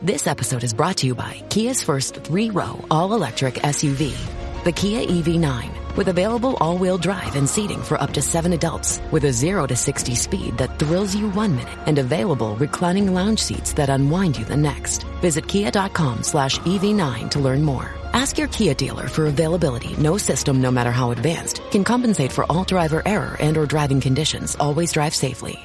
This episode is brought to you by Kia's first 3-row all-electric SUV, the Kia EV9, with available all-wheel drive and seating for up to 7 adults, with a 0 to 60 speed that thrills you 1 minute and available reclining lounge seats that unwind you the next. Visit kia.com/EV9 to learn more. Ask your Kia dealer for availability. No system, no matter how advanced, can compensate for all driver error and or driving conditions. Always drive safely.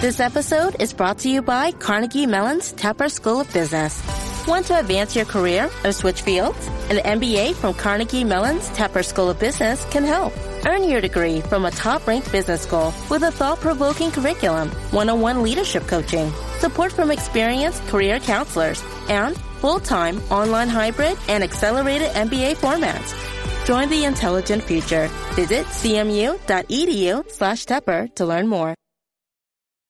This episode is brought to you by Carnegie Mellon's Tepper School of Business. Want to advance your career or switch fields? An MBA from Carnegie Mellon's Tepper School of Business can help. Earn your degree from a top-ranked business school with a thought-provoking curriculum, one-on-one leadership coaching, support from experienced career counselors, and full-time, online hybrid, and accelerated MBA formats. Join the intelligent future. Visit cmu.edu/Tepper to learn more.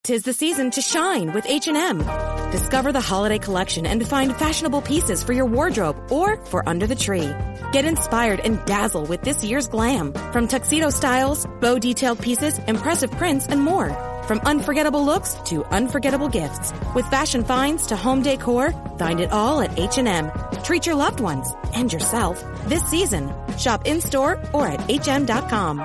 'Tis the season to shine with H&M. Discover the holiday collection and find fashionable pieces for your wardrobe or for under the tree. Get inspired and dazzle with this year's glam. From tuxedo styles, bow detailed pieces, impressive prints, and more. From unforgettable looks to unforgettable gifts. With fashion finds to home decor, find it all at H&M. Treat your loved ones and yourself this season. Shop in-store or at hm.com.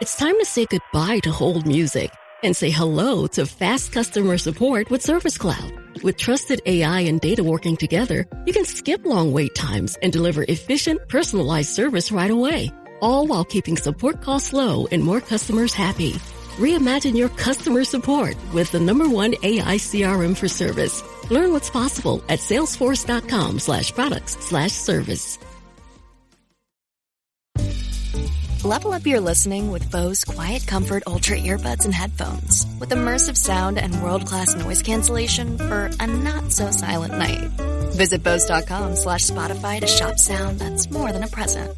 It's time to say goodbye to hold music and say hello to fast customer support with Service Cloud. With trusted AI and data working together, you can skip long wait times and deliver efficient, personalized service right away, all while keeping support costs low and more customers happy. Reimagine your customer support with the #1 AI CRM for service. Learn what's possible at salesforce.com/products/service. Level up your listening with Bose Quiet Comfort Ultra earbuds and headphones with immersive sound and world-class noise cancellation for a not-so-silent night. Visit Bose.com/Spotify to shop sound that's more than a present.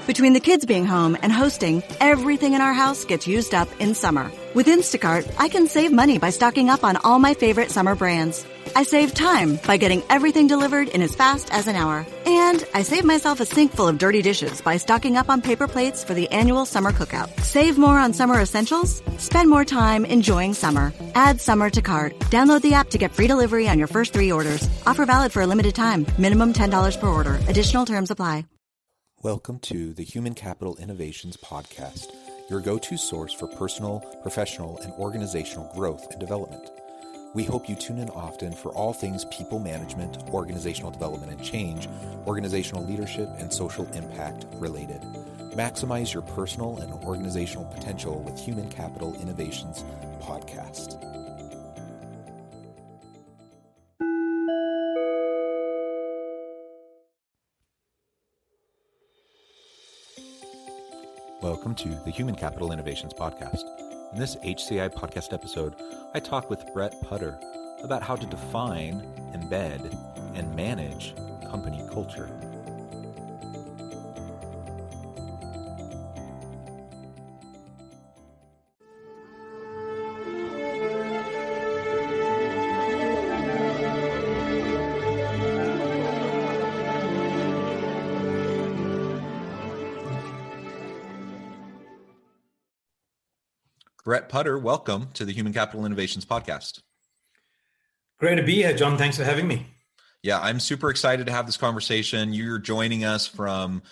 Between the kids being home and hosting, everything in our house gets used up in summer. With Instacart, I can save money by stocking up on all my favorite summer brands. I save time by getting everything delivered in as fast as an hour. And I save myself a sink full of dirty dishes by stocking up on paper plates for the annual summer cookout. Save more on summer essentials? Spend more time enjoying summer. Add summer to cart. Download the app to get free delivery on your first 3 orders. Offer valid for a limited time. Minimum $10 per order. Additional terms apply. Welcome to the Human Capital Innovations Podcast, your go-to source for personal, professional, and organizational growth and development. We hope you tune in often for all things people management, organizational development and change, organizational leadership, and social impact related. Maximize your personal and organizational potential with Human Capital Innovations Podcast. Welcome to the Human Capital Innovations Podcast. In this HCI podcast episode, I talk with Brett Putter about how to define, embed, and manage company culture. Brett Putter, welcome to the Human Capital Innovations Podcast. Great to be here, John. Thanks for having me. Yeah, I'm super excited to have this conversation. You're joining us from,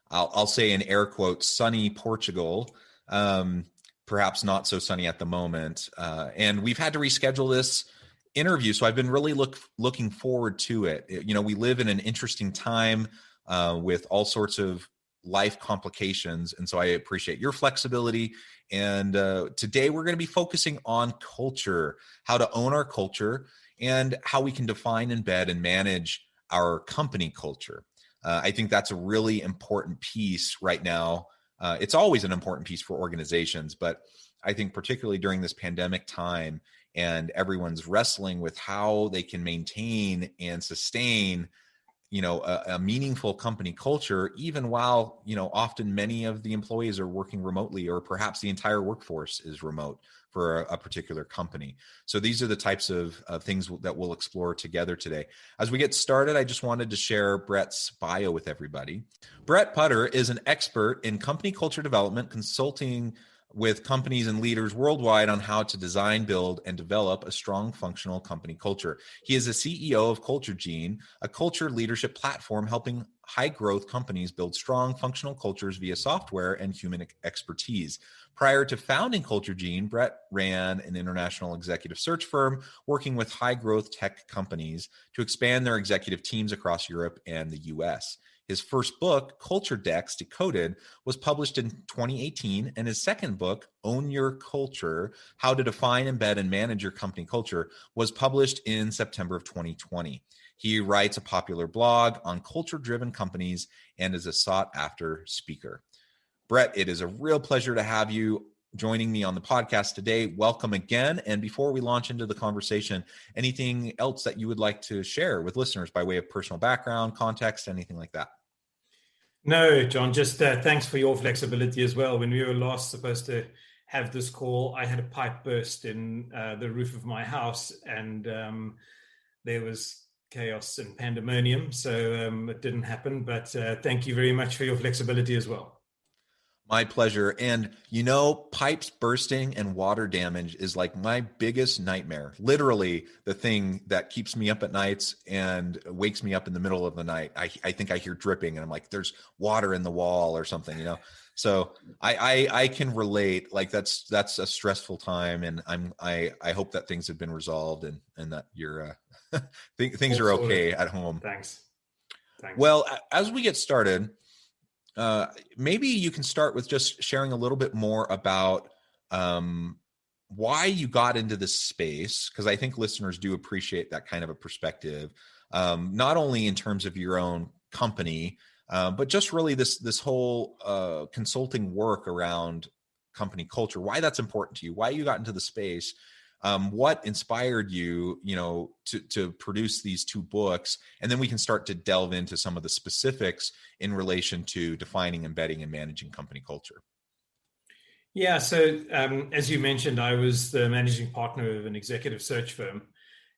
I'll say in air quotes, sunny Portugal, perhaps not so sunny at the moment. And we've had to reschedule this interview, so I've been really looking forward to it. You know, we live in an interesting time with all sorts of life complications, and so I appreciate your flexibility. And today we're going to be focusing on culture, how to own our culture, and how we can define, embed, and manage our company culture. I think that's a really important piece right now. It's always an important piece for organizations, but I think particularly during this pandemic time and everyone's wrestling with how they can maintain and sustain a meaningful company culture, even while, often many of the employees are working remotely, or perhaps the entire workforce is remote for a particular company. So these are the types of things that we'll explore together today. As we get started, I just wanted to share Brett's bio with everybody. Brett Putter is an expert in company culture development, consulting with companies and leaders worldwide on how to design, build, and develop a strong functional company culture. He is a CEO of Culture Gene, a culture leadership platform helping high growth companies build strong functional cultures via software and human expertise. Prior to founding Culture Gene, Brett ran an international executive search firm working with high growth tech companies to expand their executive teams across Europe and the US. His first book, Culture Decks Decoded, was published in 2018, and his second book, Own Your Culture: How to Define, Embed, and Manage Your Company Culture, was published in September of 2020. He writes a popular blog on culture-driven companies and is a sought-after speaker. Brett, it is a real pleasure to have you joining me on the podcast today. Welcome again. And before we launch into the conversation, anything else that you would like to share with listeners by way of personal background, context, anything like that? No, John, just thanks for your flexibility as well. When we were last supposed to have this call, I had a pipe burst in the roof of my house, and there was chaos and pandemonium. So it didn't happen, but thank you very much for your flexibility as well. My pleasure. And pipes bursting and water damage is like my biggest nightmare. Literally the thing that keeps me up at nights and wakes me up in the middle of the night. I think I hear dripping and I'm like, there's water in the wall or something, So I can relate. Like that's a stressful time, and I hope that things have been resolved and that you're things are okay at home. Thanks. Well, as we get started, maybe you can start with just sharing a little bit more about why you got into this space, because I think listeners do appreciate that kind of a perspective, not only in terms of your own company, but just really this whole consulting work around company culture, why that's important to you, why you got into the space. What inspired you, to produce these two books, and then we can start to delve into some of the specifics in relation to defining, embedding, and managing company culture. Yeah. So as you mentioned, I was the managing partner of an executive search firm,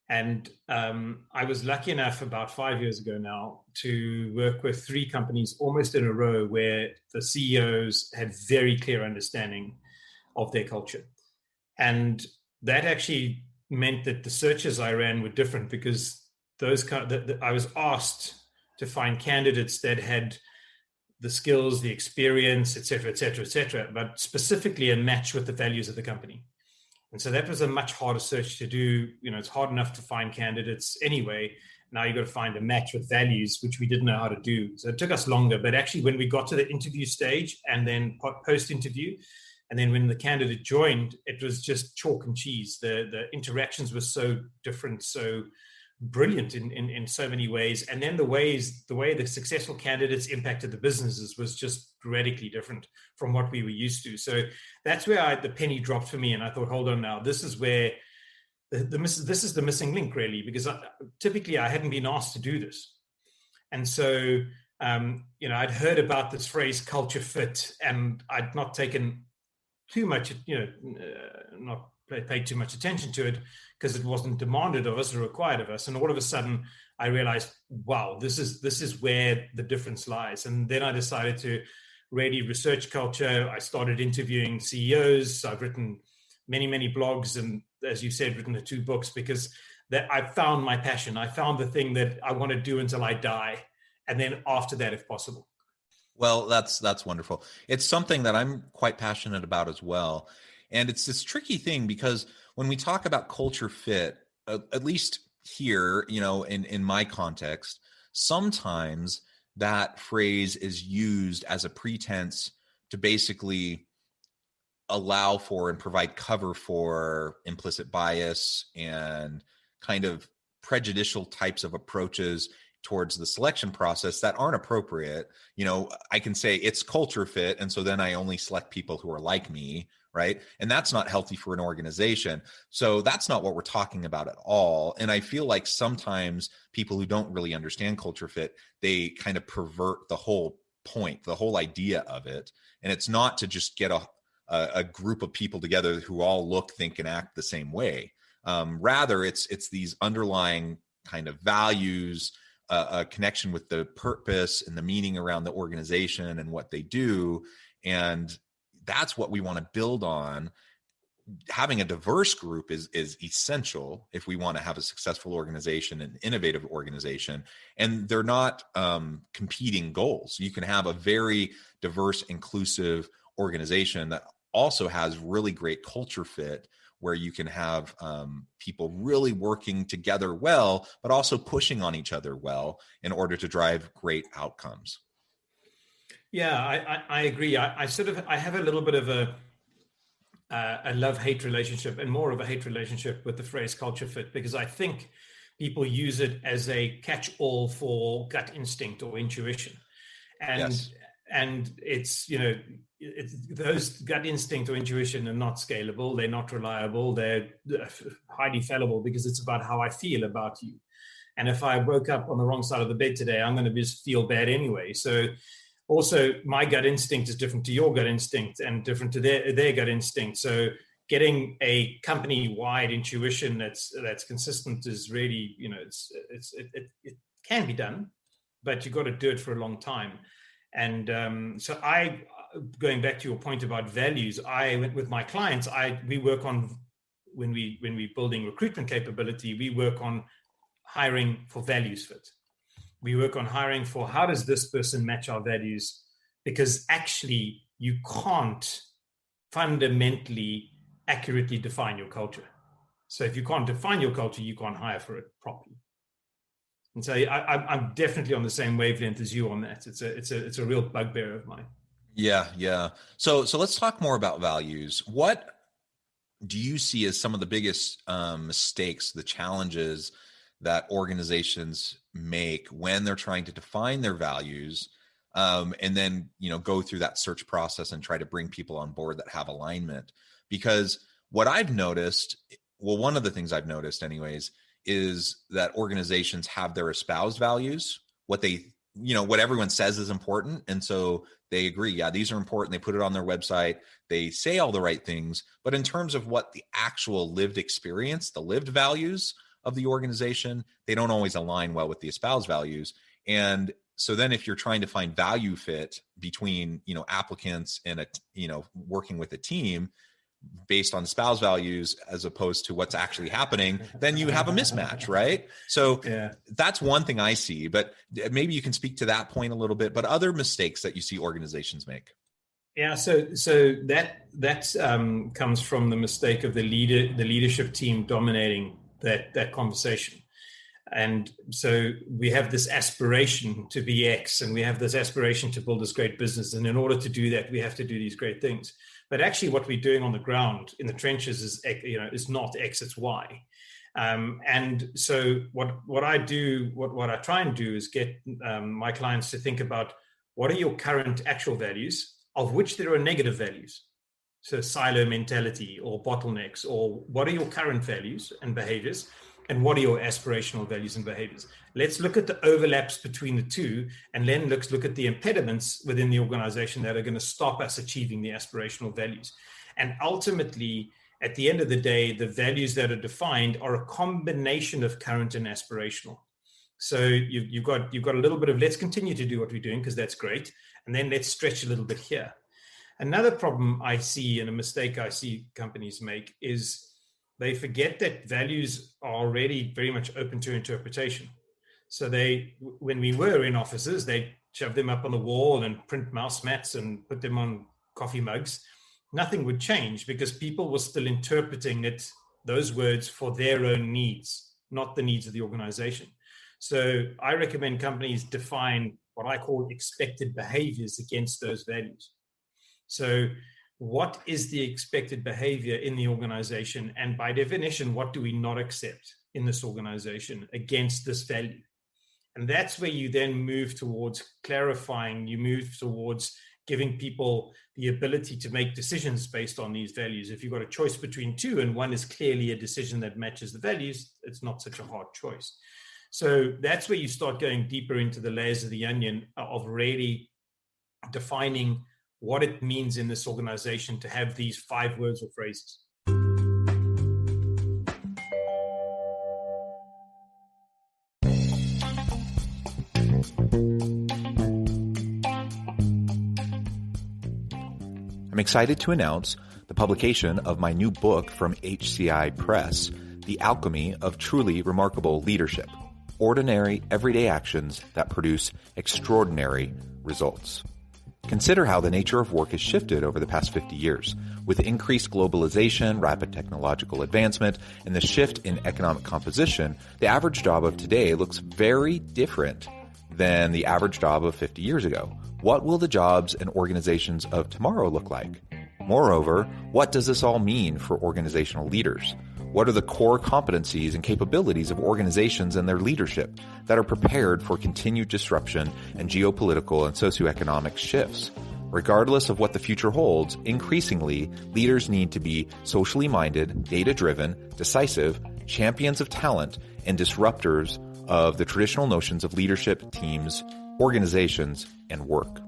and I was lucky enough about 5 years ago now to work with three companies almost in a row where the CEOs had very clear understanding of their culture. And that actually meant that the searches I ran were different, because I was asked to find candidates that had the skills, the experience, et cetera, but specifically a match with the values of the company. And so that was a much harder search to do. It's hard enough to find candidates anyway. Now you've got to find a match with values, which we didn't know how to do. So it took us longer. But actually, when we got to the interview stage and then post-interview, and then when the candidate joined, it was just chalk and cheese. The interactions were so different, so brilliant in so many ways. And then the way the successful candidates impacted the businesses was just radically different from what we were used to. So that's where the penny dropped for me. And I thought, hold on now, this is where this is the missing link, really, because typically I hadn't been asked to do this. And so, I'd heard about this phrase culture fit, and I'd not taken too much, not paid too much attention to it because it wasn't demanded of us or required of us. And all of a sudden I realized, wow, this is where the difference lies. And then I decided to really research culture. I started interviewing CEOs. I've written many, many blogs, and as you said, written the two books, because that I found my passion. I found the thing that I want to do until I die. And then after that, if possible. Well, that's wonderful. It's something that I'm quite passionate about as well. And it's this tricky thing, because when we talk about culture fit, at least here, in my context, sometimes that phrase is used as a pretense to basically allow for and provide cover for implicit bias and kind of prejudicial types of approaches towards the selection process that aren't appropriate. I can say it's culture fit, and so then I only select people who are like me, right? And that's not healthy for an organization. So that's not what we're talking about at all. And I feel like sometimes people who don't really understand culture fit, they kind of pervert the whole point, the whole idea of it. And it's not to just get a group of people together who all look, think, and act the same way. Rather, it's these underlying kind of values, a connection with the purpose and the meaning around the organization and what they do. And that's what we want to build on. Having a diverse group is essential if we want to have a successful organization, an innovative organization, and they're not competing goals. You can have a very diverse, inclusive organization that also has really great culture fit, where you can have people really working together well, but also pushing on each other well in order to drive great outcomes. Yeah, I agree. I have a little bit of a love-hate relationship, and more of a hate relationship with the phrase culture fit, because I think people use it as a catch-all for gut instinct or intuition. And yes. And it's, those gut instinct or intuition are not scalable. They're not reliable. They're highly fallible, because it's about how I feel about you. And if I woke up on the wrong side of the bed today, I'm going to just feel bad anyway. So also, my gut instinct is different to your gut instinct and different to their gut instinct. So getting a company-wide intuition that's consistent is really, it can be done, but you've got to do it for a long time. And going back to your point about values, with my clients, we work on, when we're building recruitment capability, we work on hiring for values fit. We work on hiring for, how does this person match our values? Because actually, you can't fundamentally accurately define your culture. So if you can't define your culture, you can't hire for it properly. And so I'm definitely on the same wavelength as you on that. It's a real bugbear of mine. Yeah. So let's talk more about values. What do you see as some of the biggest mistakes, the challenges that organizations make when they're trying to define their values, and then go through that search process and try to bring people on board that have alignment? Because what I've noticed, one of the things I've noticed anyways, is that organizations have their espoused values, what everyone says is important. And so they agree, yeah, these are important. They put it on their website. They say all the right things. But in terms of what the actual lived experience, the lived values of the organization, they don't always align well with the espoused values. And so then if you're trying to find value fit between, applicants and working with a team based on espoused values as opposed to what's actually happening, then you have a mismatch, right? So yeah, that's one thing I see, but maybe you can speak to that point a little bit, but other mistakes that you see organizations make. Yeah, so that comes from the mistake of the leadership team dominating that conversation. And so we have this aspiration to be X, and we have this aspiration to build this great business. And in order to do that, we have to do these great things. But actually what we're doing on the ground in the trenches is not X, it's Y. And so what I try and do is get my clients to think about, what are your current actual values, of which there are negative values. So silo mentality or bottlenecks, or what are your current values and behaviors, and what are your aspirational values and behaviors? Let's look at the overlaps between the two, and then let's look at the impediments within the organization that are going to stop us achieving the aspirational values. And ultimately, at the end of the day, the values that are defined are a combination of current and aspirational. So you've got a little bit of, let's continue to do what we're doing because that's great, and then let's stretch a little bit here. Another problem I see, and a mistake I see companies make, is they forget that values are already very much open to interpretation. So when we were in offices, they shove them up on the wall and print mouse mats and put them on coffee mugs. Nothing would change because people were still interpreting those words for their own needs, not the needs of the organization. So I recommend companies define what I call expected behaviors against those values. So what is the expected behavior in the organization? And by definition, what do we not accept in this organization against this value? And that's where you then move towards clarifying, you move towards giving people the ability to make decisions based on these values. If you've got a choice between two and one is clearly a decision that matches the values, it's not such a hard choice. So that's where you start going deeper into the layers of the onion of really defining what it means in this organization to have these 5 words or phrases. I'm excited to announce the publication of my new book from HCI Press, The Alchemy of Truly Remarkable Leadership: Ordinary, Everyday Actions that Produce Extraordinary Results. Consider how the nature of work has shifted over the past 50 years. With increased globalization, rapid technological advancement, and the shift in economic composition, the average job of today looks very different than the average job of 50 years ago. What will the jobs and organizations of tomorrow look like? Moreover, what does this all mean for organizational leaders? What are the core competencies and capabilities of organizations and their leadership that are prepared for continued disruption and geopolitical and socioeconomic shifts? Regardless of what the future holds, increasingly, leaders need to be socially minded, data-driven, decisive, champions of talent, and disruptors of the traditional notions of leadership, teams, organizations, and work.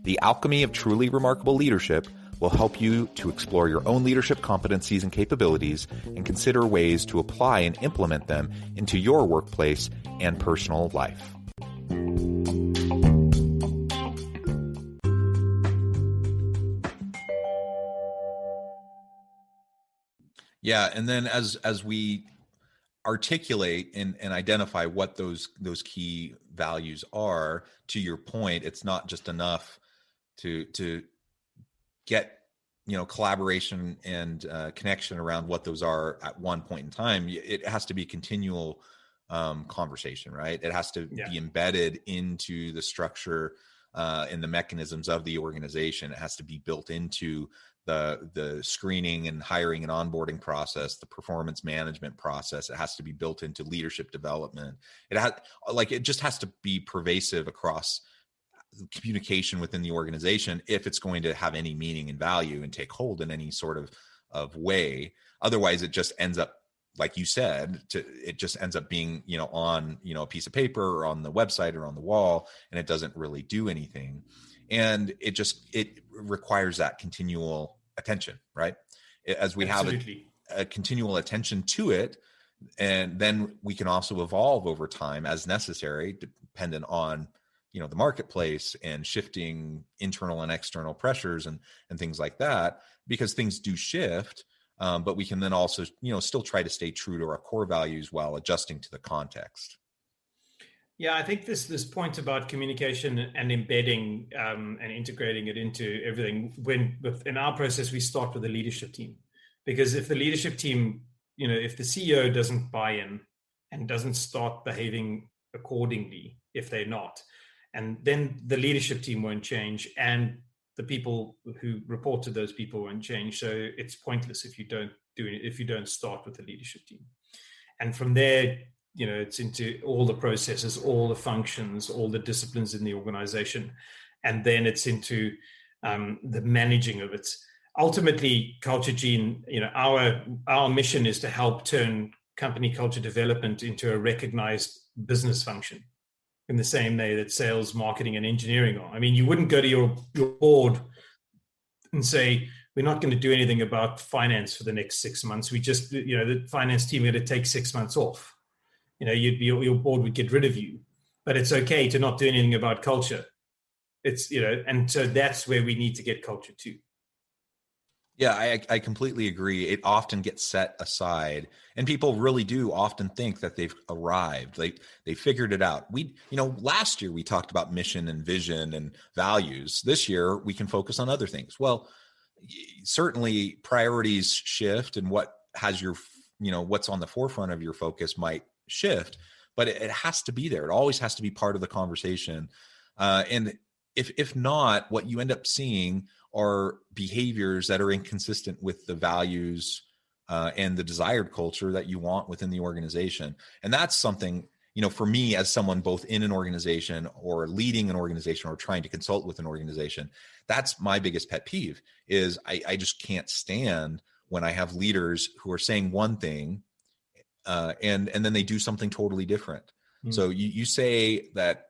The Alchemy of Truly Remarkable Leadership will help you to explore your own leadership competencies and capabilities and consider ways to apply and implement them into your workplace and personal life. Yeah, and then as we articulate and identify what those key values are, to your point, it's not just enough to get collaboration and connection around what those are at one point in time. It has to be continual conversation, right? It has to be embedded into the structure and the mechanisms of the organization. It has to be built into the screening and hiring and onboarding process, the performance management process. It has to be built into leadership development. It just has to be pervasive across communication within the organization if it's going to have any meaning and value and take hold in any sort of way. Otherwise, it just ends up, like you said, it just ends up being, on, a piece of paper or on the website or on the wall, and it doesn't really do anything. And it requires that continual attention, right? As we Absolutely. Have a continual attention to it, and then we can also evolve over time as necessary, dependent on the marketplace and shifting internal and external pressures and things like that, because things do shift. But we can then also, still try to stay true to our core values while adjusting to the context. Yeah, I think this point about communication and embedding and integrating it into everything. In our process, we start with the leadership team, because if the leadership team, if the CEO doesn't buy in and doesn't start behaving accordingly, if they're not, and then the leadership team won't change, and the people who report to those people won't change. So it's pointless if you don't start with the leadership team. And from there, it's into all the processes, all the functions, all the disciplines in the organization. And then it's into the managing of it. Ultimately, Culture Gene, our mission is to help turn company culture development into a recognized business function, in the same way that sales, marketing, and engineering are. I mean, you wouldn't go to your board and say, we're not going to do anything about finance for the next 6 months. We just, the finance team are going to take 6 months off. Your board would get rid of you. But it's okay to not do anything about culture. It's, and so that's where we need to get culture to. Yeah, I completely agree. It often gets set aside, and people really do often think that they've arrived. They figured it out. Last year we talked about mission and vision and values. This year we can focus on other things. Well, certainly priorities shift, and what has what's on the forefront of your focus might shift, but it has to be there. It always has to be part of the conversation. And if not, what you end up seeing are behaviors that are inconsistent with the values and the desired culture that you want within the organization. And that's something, for me, as someone both in an organization or leading an organization or trying to consult with an organization, that's my biggest pet peeve is I just can't stand when I have leaders who are saying one thing and then they do something totally different. So you say that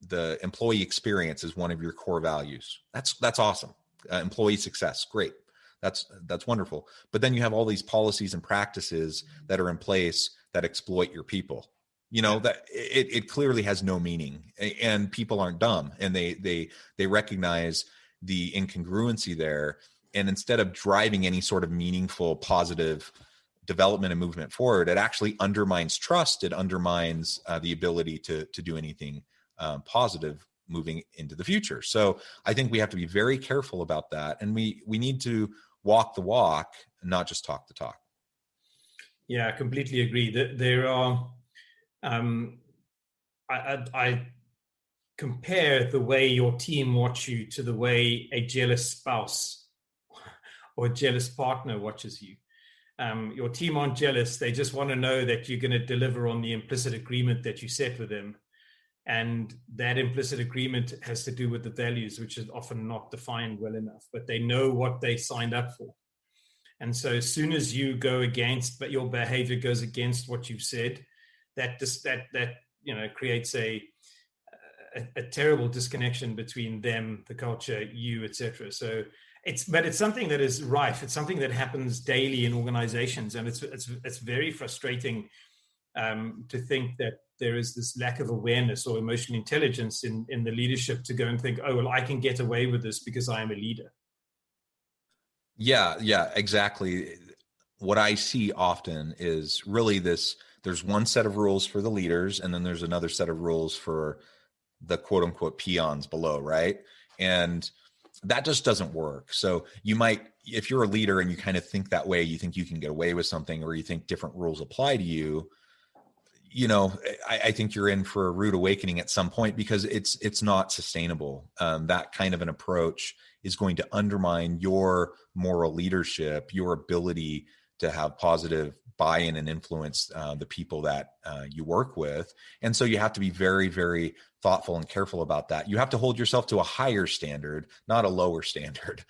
the employee experience is one of your core values. That's awesome. Employee success, great. That's wonderful. But then you have all these policies and practices that are in place that exploit your people. That it clearly has no meaning, and people aren't dumb, and they recognize the incongruency there. And instead of driving any sort of meaningful, positive development and movement forward, it actually undermines trust. It undermines the ability to do anything positive moving into the future. So I think we have to be very careful about that, and we need to walk the walk and not just talk the talk. Yeah, I completely agree. There are, I compare the way your team watch you to the way a jealous spouse or a jealous partner watches you. Your team aren't jealous. They just want to know that you're going to deliver on the implicit agreement that you set with them. And that implicit agreement has to do with the values, which is often not defined well enough, but they know what they signed up for. And so as soon as you go against, but your behavior goes against what you've said, that creates a terrible disconnection between them, the culture, you, etc. So it's something that is rife. It's something that happens daily in organizations, and it's very frustrating to think that there is this lack of awareness or emotional intelligence in the leadership to go and think, oh, well, I can get away with this because I am a leader. Yeah, exactly. What I see often is really there's one set of rules for the leaders, and then there's another set of rules for the quote unquote peons below, right? And that just doesn't work. So you might, if you're a leader and you kind of think that way, you think you can get away with something, or you think different rules apply to you, I think you're in for a rude awakening at some point, because it's not sustainable. That kind of an approach is going to undermine your moral leadership, your ability to have positive buy-in and influence the people that you work with. And so you have to be very, very thoughtful and careful about that. You have to hold yourself to a higher standard, not a lower standard,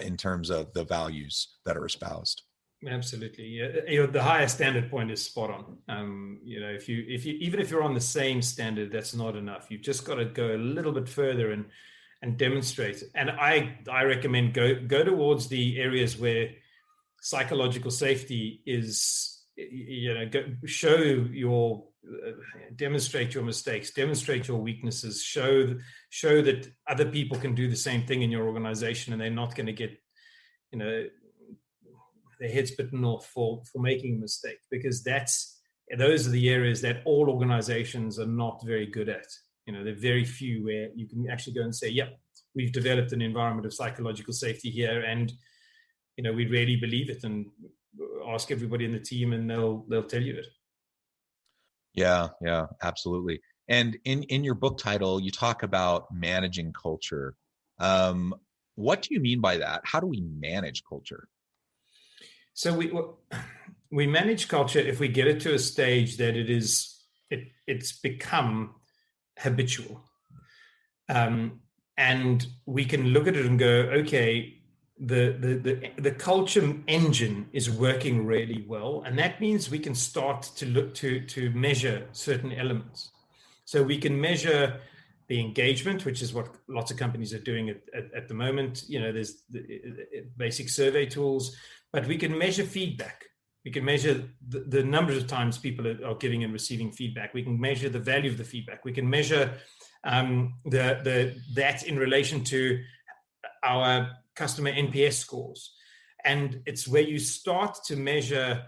in terms of the values that are espoused. Absolutely. Yeah. The higher standard point is spot on. If you even if you're on the same standard, that's not enough. You've just got to go a little bit further and demonstrate. And I recommend go towards the areas where psychological safety is, demonstrate your mistakes, demonstrate your weaknesses, show that other people can do the same thing in your organization, and they're not going to get, their heads bitten off for making a mistake, because those are the areas that all organizations are not very good at. There are very few where you can actually go and say, yep, we've developed an environment of psychological safety here, and we really believe it, and ask everybody in the team and they'll tell you it. Yeah, absolutely. And in your book title, you talk about managing culture. What do you mean by that? How do we manage culture? So we manage culture if we get it to a stage that it's become habitual, and we can look at it and go, okay, the culture engine is working really well, and that means we can start to look to measure certain elements. So we can measure the engagement, which is what lots of companies are doing at the moment. There's the basic survey tools. But we can measure feedback. We can measure the number of times people are giving and receiving feedback. We can measure the value of the feedback. We can measure that in relation to our customer NPS scores. And it's where you start to measure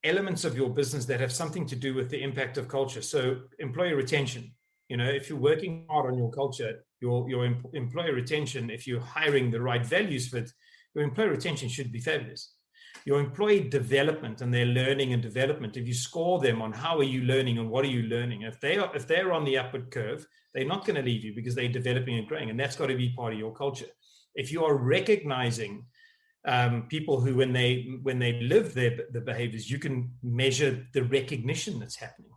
elements of your business that have something to do with the impact of culture. So employee retention. If you're working hard on your culture, your employee retention, if you're hiring the right values for it, your employee retention should be fabulous. Your employee development and their learning and development, if you score them on how are you learning and what are you learning, if they're on the upward curve, they're not going to leave you because they're developing and growing, and that's got to be part of your culture. If you are recognizing people who, when they live the behaviors, you can measure the recognition that's happening.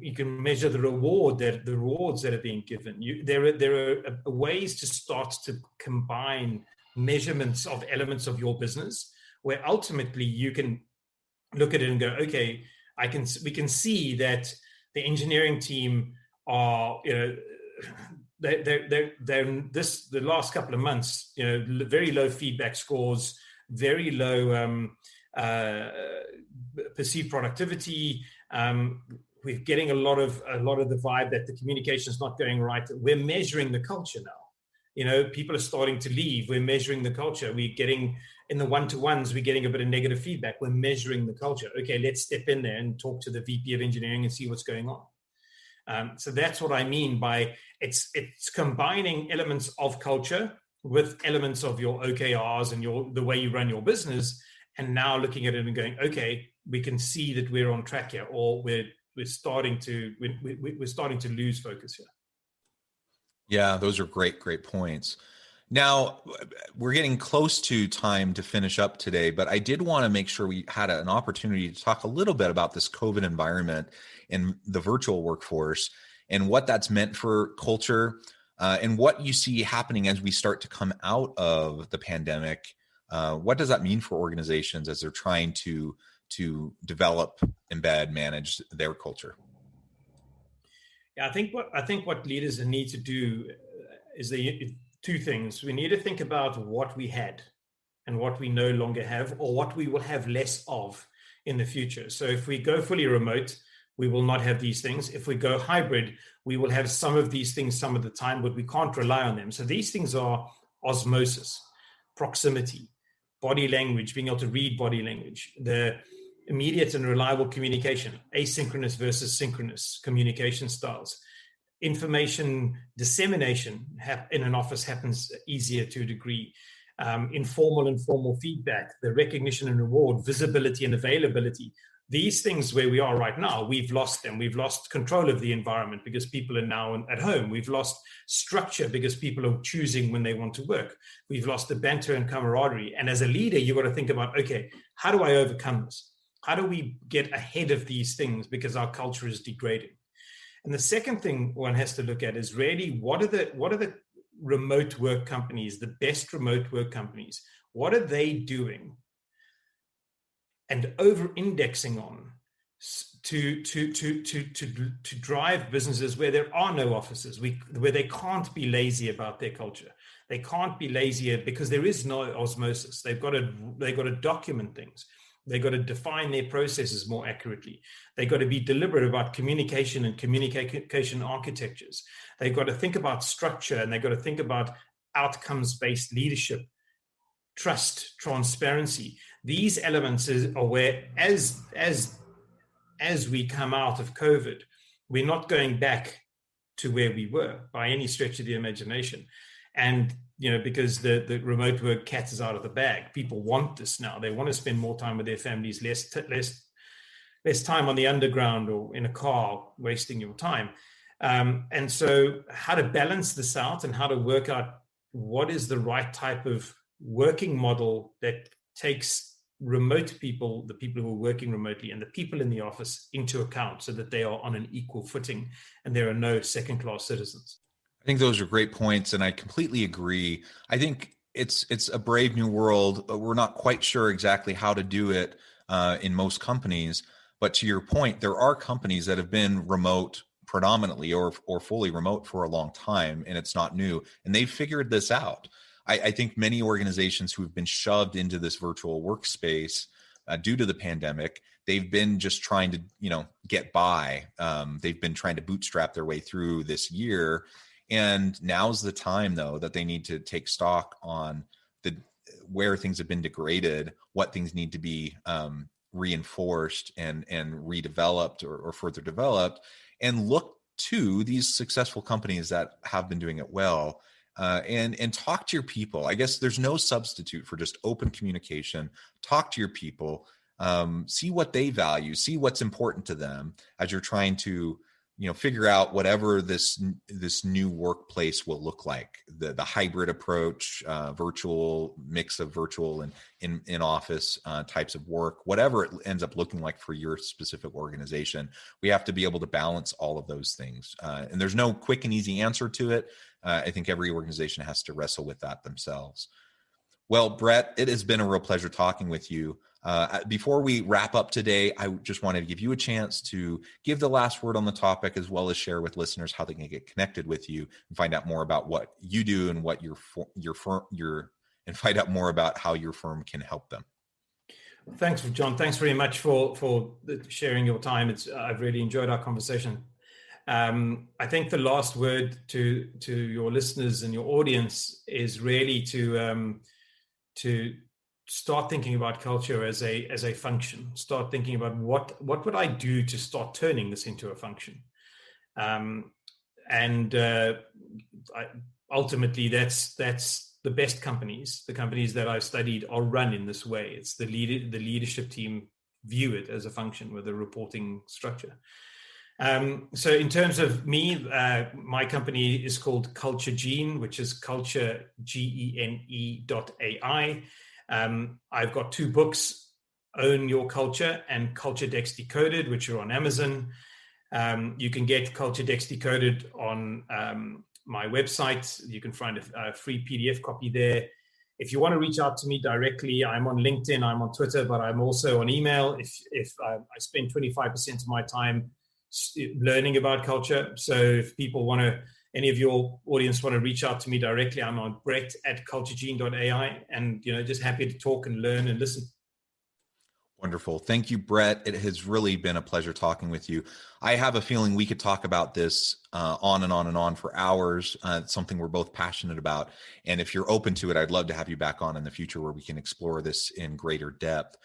You can measure the rewards that are being given. There are ways to start to combine measurements of elements of your business, where ultimately you can look at it and go, okay, we can see that the engineering team are, they're the last couple of months, very low feedback scores, very low perceived productivity. We're getting a lot of the vibe that the communication is not going right. We're measuring the culture now. People are starting to leave. We're measuring the culture. We're getting in the one-to-ones. We're getting a bit of negative feedback. We're measuring the culture. Okay, let's step in there and talk to the VP of engineering and see what's going on. So that's what I mean by it's combining elements of culture with elements of your OKRs and the way you run your business, and now looking at it and going, okay, we can see that we're on track here, or we're starting to lose focus here. Yeah, those are great points. Now, we're getting close to time to finish up today, but I did want to make sure we had an opportunity to talk a little bit about this COVID environment and the virtual workforce and what that's meant for culture, and what you see happening as we start to come out of the pandemic. What does that mean for organizations as they're trying to develop, embed, manage their culture? Yeah, I think what leaders need to do is two things. We need to think about what we had and what we no longer have, or what we will have less of in the future. So if we go fully remote, we will not have these things. If we go hybrid, we will have some of these things some of the time, but we can't rely on them. So these things are osmosis, proximity, body language, being able to read body language, the immediate and reliable communication, asynchronous versus synchronous communication styles. Information dissemination in an office happens easier to a degree. Informal and formal feedback, the recognition and reward, visibility and availability. These things where we are right now, we've lost them. We've lost control of the environment because people are now at home. We've lost structure because people are choosing when they want to work. We've lost the banter and camaraderie. And as a leader, you've got to think about, okay, how do I overcome this? How do we get ahead of these things because our culture is degrading? And the second thing one has to look at is really what are the remote work companies, the best remote work companies, what are they doing and over-indexing on to drive businesses where there are no offices, where they can't be lazy about their culture. They can't be lazy because there is no osmosis. They've got to document things. They've got to define their processes more accurately. They've got to be deliberate about communication and communication architectures. They've got to think about structure, and they've got to think about outcomes-based leadership, trust, transparency. These elements are where, as we come out of COVID, we're not going back to where we were by any stretch of the imagination. And because the remote work cat is out of the bag. People want this now. They want to spend more time with their families, less time on the underground or in a car, wasting your time. And so how to balance this out and how to work out what is the right type of working model that takes remote people, the people who are working remotely, and the people in the office into account so that they are on an equal footing and there are no second-class citizens. I think those are great points, and I completely agree. I think it's a brave new world. We're not quite sure exactly how to do it in most companies, but to your point, there are companies that have been remote predominantly or fully remote for a long time, and it's not new, and they've figured this out. I think many organizations who have been shoved into this virtual workspace due to the pandemic, they've been just trying to get by. They've been trying to bootstrap their way through this year. And now's the time, though, that they need to take stock on where things have been degraded, what things need to be reinforced and redeveloped or further developed, and look to these successful companies that have been doing it well, and talk to your people. I guess there's no substitute for just open communication. Talk to your people, see what they value, see what's important to them as you're trying to figure out whatever this new workplace will look like, the hybrid approach, virtual, mix of virtual and in office types of work, whatever it ends up looking like for your specific organization. We have to be able to balance all of those things. And there's no quick and easy answer to it. I think every organization has to wrestle with that themselves. Well, Brett, it has been a real pleasure talking with you. Before we wrap up today, I just wanted to give you a chance to give the last word on the topic, as well as share with listeners how they can get connected with you and find out more about what you do and what and find out more about how your firm can help them. Thanks, John. Thanks very much for sharing your time. I've really enjoyed our conversation. I think the last word to your listeners and your audience is really to start thinking about culture as a function. Start thinking about what would I do to start turning this into a function, ultimately that's the best companies. The companies that I've studied are run in this way. It's the leadership team view it as a function with a reporting structure. So in terms of me, my company is called Culture Gene, which is culture, GENE.ai. I've got 2 books, Own Your Culture and Culture Decks Decoded, which are on Amazon. You can get Culture Decks Decoded on my website. You can find a free PDF copy there. If you want to reach out to me directly, I'm on LinkedIn, I'm on Twitter, but I'm also on email. If I spend 25% of my time learning about culture. So if people any of your audience want to reach out to me directly, I'm on brett@culturegene.ai, and just happy to talk and learn and listen. Wonderful. Thank you, Brett. It has really been a pleasure talking with you. I have a feeling we could talk about this on and on and on for hours. It's something we're both passionate about. And if you're open to it, I'd love to have you back on in the future where we can explore this in greater depth.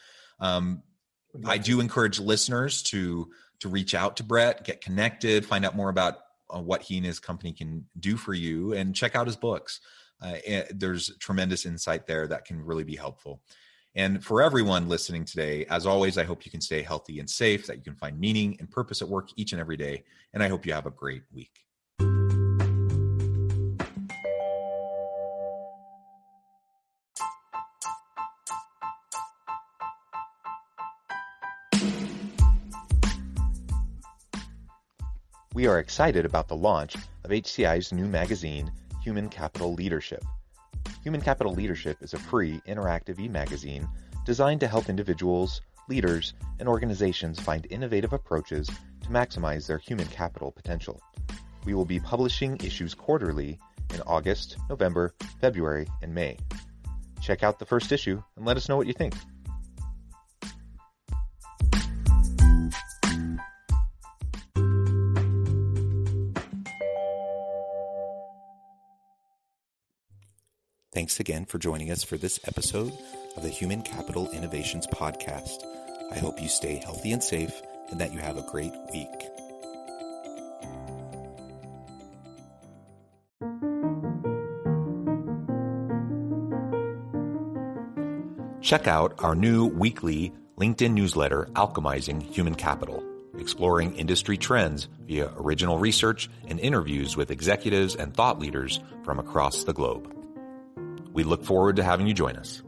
I do encourage listeners to reach out to Brett, get connected, find out more about what he and his company can do for you, and check out his books. There's tremendous insight there that can really be helpful. And for everyone listening today, as always, I hope you can stay healthy and safe, that you can find meaning and purpose at work each and every day. And I hope you have a great week. We are excited about the launch of HCI's new magazine, Human Capital Leadership. Human Capital Leadership is a free, interactive e-magazine designed to help individuals, leaders, and organizations find innovative approaches to maximize their human capital potential. We will be publishing issues quarterly in August, November, February, and May. Check out the first issue and let us know what you think. Thanks again for joining us for this episode of the Human Capital Innovations Podcast. I hope you stay healthy and safe and that you have a great week. Check out our new weekly LinkedIn newsletter, Alchemizing Human Capital, exploring industry trends via original research and interviews with executives and thought leaders from across the globe. We look forward to having you join us.